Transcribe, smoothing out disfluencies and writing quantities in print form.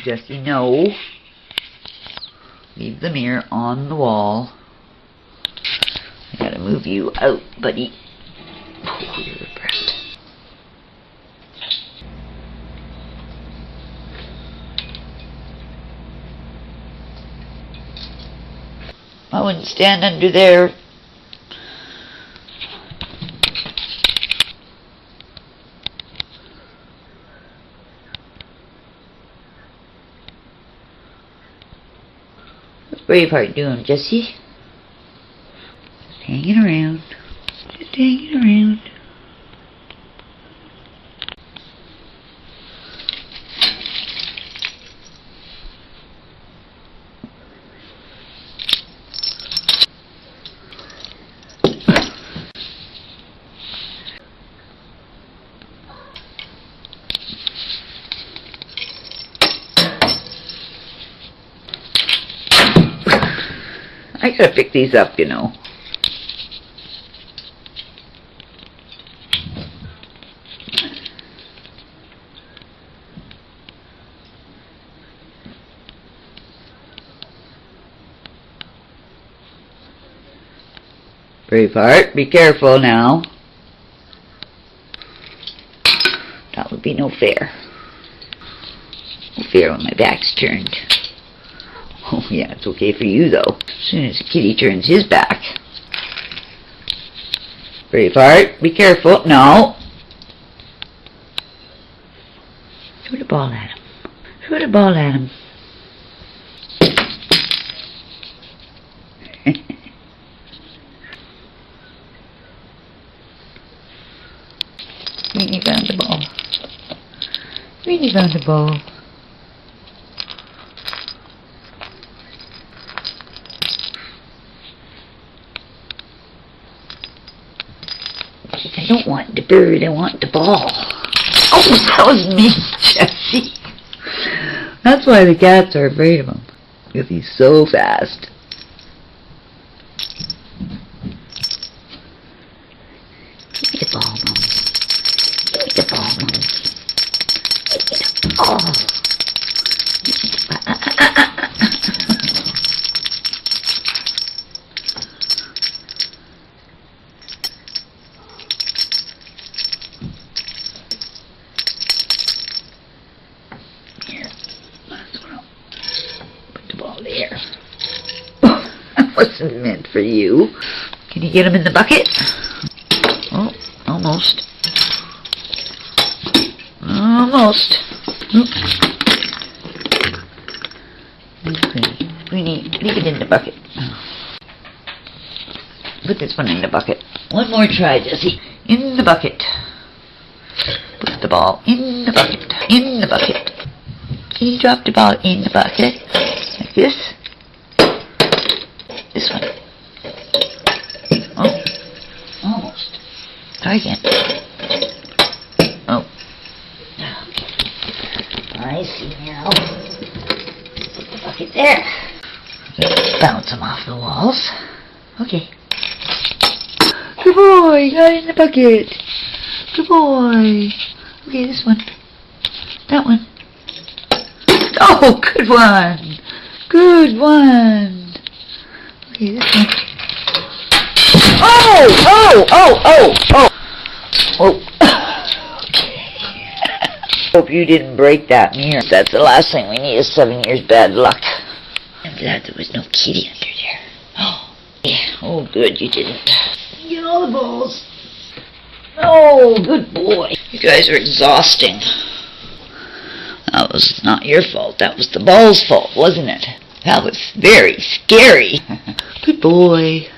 Jessie, no. Leave the mirror on the wall. I gotta move you out, buddy. Oh, you're a brat. I wouldn't stand under there. What's Braveheart doing, Jessie? Just hanging around. Just hanging around. I gotta pick these up, you know. Braveheart, be careful now. That would be no fair. No fair when my back's turned. Oh yeah, it's okay for you though. As soon as Kitty turns his back. Braveheart, be careful. No. Throw the ball at him. Throw the ball at him. Really found the ball. Really found the ball. I don't want the bird, I want the ball. Oh, that was me, Jessie. That's why the cats are afraid of him. Because he's so fast. Give me the ball, Mom. Give me the ball, Mom. Give me the ball. Give me the ball. There. Oh, that wasn't meant for you. Can you get him in the bucket? Oh, almost. Almost. Leave it in the bucket. Put this one in the bucket. One more try, Jessie. In the bucket. Put the ball in the bucket. In the bucket. Can you drop the ball in the bucket? Like this. This one. Oh. Almost. Try again. Oh. I see now. Put the bucket there. Okay, bounce them off the walls. Okay. Good boy, got it in the bucket. Good boy. Okay, this one. That one. Oh, good one. Good one. Okay, this one. Oh. Okay. Hope you didn't break that mirror. That's the last thing we need is 7 years bad luck. I'm glad there was no kitty under there. Oh, yeah. Oh, good, you didn't. Get all the balls. Oh, good boy. You guys are exhausting. That was not your fault. That was the ball's fault, wasn't it? That was very scary. Good boy.